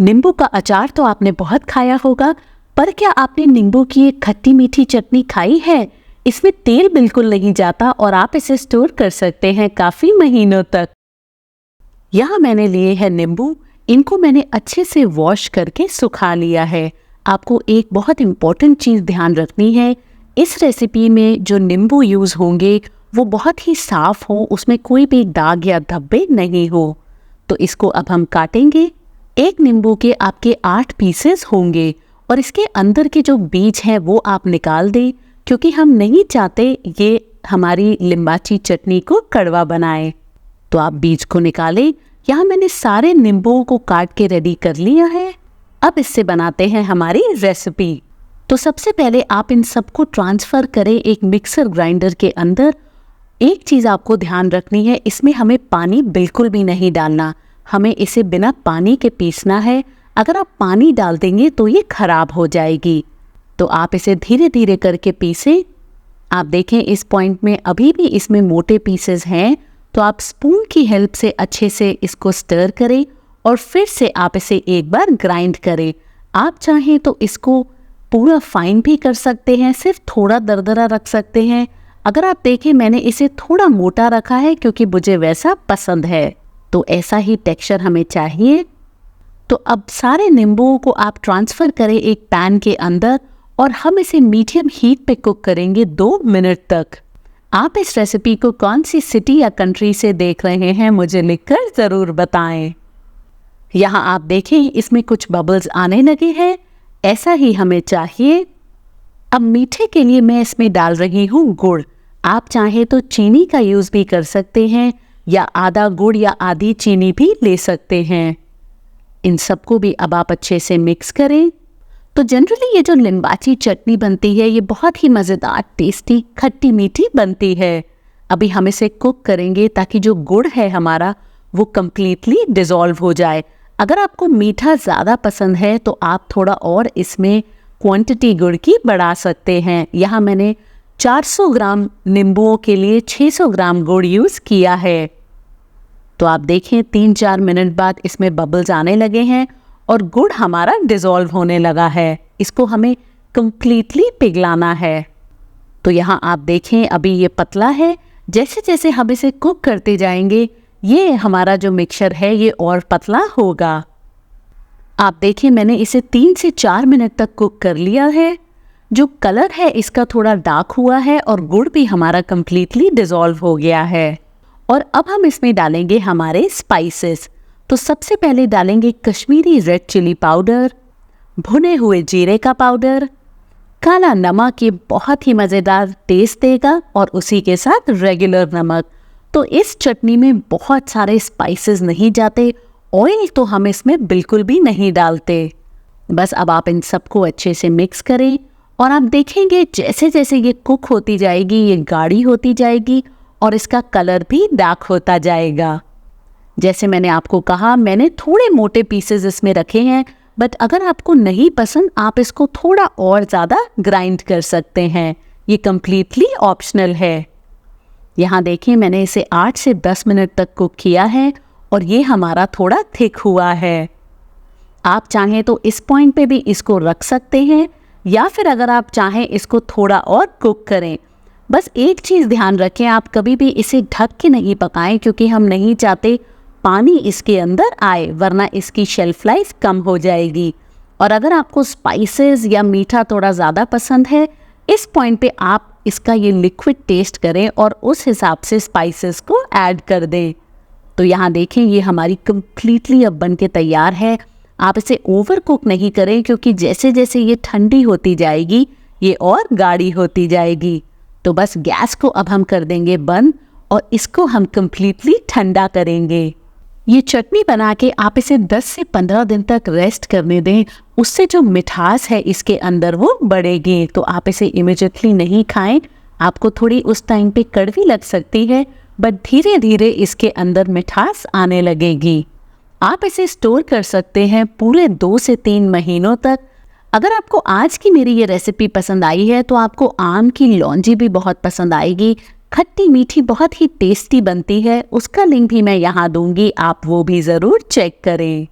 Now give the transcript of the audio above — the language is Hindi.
नींबू का अचार तो आपने बहुत खाया होगा, पर क्या आपने नींबू की एक खट्टी मीठी चटनी खाई है? इसमें तेल बिल्कुल नहीं जाता और आप इसे स्टोर कर सकते हैं काफी महीनों तक। यहाँ मैंने लिए हैं नींबू। इनको मैंने अच्छे से वॉश करके सुखा लिया है। आपको एक बहुत इम्पोर्टेंट चीज़ ध्यान रखनी है, इस रेसिपी में जो नींबू यूज़ होंगे वो बहुत ही साफ हो, उसमें कोई भी दाग या धब्बे नहीं हो। तो इसको अब हम काटेंगे। एक नींबू के आपके 8 पीसेस होंगे और इसके अंदर के जो बीज हैं वो आप निकाल दें, क्योंकि हम नहीं चाहते ये हमारी लिम्बाची चटनी को कड़वा बनाए। तो आप बीज को निकालें। यहाँ मैंने सारे नींबुओं को काट के रेडी कर लिया है। अब इससे बनाते हैं हमारी रेसिपी। तो सबसे पहले आप इन सबको ट्रांसफ़र करें एक मिक्सर ग्राइंडर के अंदर। एक चीज़ आपको ध्यान रखनी है, इसमें हमें पानी बिल्कुल भी नहीं डालना, हमें इसे बिना पानी के पीसना है। अगर आप पानी डाल देंगे तो ये खराब हो जाएगी। तो आप इसे धीरे धीरे करके पीसें। आप देखें इस पॉइंट में अभी भी इसमें मोटे पीसेस हैं, तो आप स्पून की हेल्प से अच्छे से इसको स्टर करें और फिर से आप इसे एक बार ग्राइंड करें। आप चाहें तो इसको पूरा फाइन भी कर सकते हैं, सिर्फ थोड़ा दरदरा रख सकते हैं। अगर आप देखें मैंने इसे थोड़ा मोटा रखा है क्योंकि मुझे वैसा पसंद है, तो ऐसा ही टेक्सचर हमें चाहिए। तो अब सारे नींबुओं को आप ट्रांसफ़र करें एक पैन के अंदर और हम इसे मीडियम हीट पे कुक करेंगे 2 मिनट तक। आप इस रेसिपी को कौन सी सिटी या कंट्री से देख रहे हैं मुझे लिखकर ज़रूर बताएं। यहाँ आप देखें इसमें कुछ बबल्स आने लगे हैं, ऐसा ही हमें चाहिए। अब मीठे के लिए मैं इसमें डाल रही हूँ गुड़। आप चाहें तो चीनी का यूज़ भी कर सकते हैं या आधा गुड़ या आधी चीनी भी ले सकते हैं। इन सबको भी अब आप अच्छे से मिक्स करें। तो जनरली ये जो लिम्बाची चटनी बनती है ये बहुत ही मज़ेदार, टेस्टी, खट्टी मीठी बनती है। अभी हम इसे कुक करेंगे ताकि जो गुड़ है हमारा वो कम्प्लीटली डिज़ोल्व हो जाए। अगर आपको मीठा ज़्यादा पसंद है तो आप थोड़ा और इसमें क्वांटिटी गुड़ की बढ़ा सकते हैं। यहाँ मैंने 400 ग्राम नींबुओं के लिए 600 ग्राम गुड़ यूज़ किया है। तो आप देखें 3-4 मिनट बाद इसमें बबल्स आने लगे हैं और गुड़ हमारा डिज़ोल्व होने लगा है। इसको हमें कम्प्लीटली पिघलाना है। तो यहाँ आप देखें अभी ये पतला है। जैसे जैसे हम इसे कुक करते जाएंगे ये हमारा जो मिक्सचर है ये और पतला होगा। आप देखें मैंने इसे 3 से 4 मिनट तक कुक कर लिया है। जो कलर है इसका थोड़ा डार्क हुआ है और गुड़ भी हमारा कम्प्लीटली डिज़ोल्व हो गया है। और अब हम इसमें डालेंगे हमारे स्पाइसेस। तो सबसे पहले डालेंगे कश्मीरी रेड चिली पाउडर, भुने हुए जीरे का पाउडर, काला नमक, ये बहुत ही मज़ेदार टेस्ट देगा, और उसी के साथ रेगुलर नमक। तो इस चटनी में बहुत सारे स्पाइसेस नहीं जाते, ऑयल तो हम इसमें बिल्कुल भी नहीं डालते। बस अब आप इन सबको अच्छे से मिक्स करें और आप देखेंगे जैसे जैसे ये कुक होती जाएगी ये गाढ़ी होती जाएगी और इसका कलर भी डार्क होता जाएगा। जैसे मैंने आपको कहा मैंने थोड़े मोटे पीसेस इसमें रखे हैं, बट अगर आपको नहीं पसंद आप इसको थोड़ा और ज़्यादा ग्राइंड कर सकते हैं, ये कम्प्लीटली ऑप्शनल है। यहाँ देखिए मैंने इसे 8 से 10 मिनट तक कुक किया है और ये हमारा थोड़ा थिक हुआ है। आप चाहें तो इस पॉइंट पे भी इसको रख सकते हैं या फिर अगर आप चाहें इसको थोड़ा और कुक करें। बस एक चीज़ ध्यान रखें, आप कभी भी इसे ढक के नहीं पकाएं क्योंकि हम नहीं चाहते पानी इसके अंदर आए, वरना इसकी शेल्फ लाइफ कम हो जाएगी। और अगर आपको स्पाइसेस या मीठा थोड़ा ज़्यादा पसंद है, इस पॉइंट पे आप इसका ये लिक्विड टेस्ट करें और उस हिसाब से स्पाइसेस को ऐड कर दें। तो यहाँ देखें ये हमारी कम्प्लीटली अब बन के तैयार है। आप इसे ओवर कुक नहीं करें क्योंकि जैसे जैसे ये ठंडी होती जाएगी ये और गाढ़ी होती जाएगी। तो बस गैस को अब हम कर देंगे बंद और इसको हम कम्प्लीटली ठंडा करेंगे। ये चटनी बना के आप इसे 10 से 15 दिन तक रेस्ट करने दें, उससे जो मिठास है इसके अंदर वो बढ़ेगी। तो आप इसे इमीडिएटली नहीं खाएं, आपको थोड़ी उस टाइम पे कड़वी लग सकती है, बट धीरे धीरे इसके अंदर मिठास आने लगेगी। आप इसे स्टोर कर सकते हैं पूरे 2 से 3 महीनों तक। अगर आपको आज की मेरी ये रेसिपी पसंद आई है तो आपको आम की लौंजी भी बहुत पसंद आएगी। खट्टी मीठी बहुत ही टेस्टी बनती है, उसका लिंक भी मैं यहाँ दूंगी, आप वो भी ज़रूर चेक करें।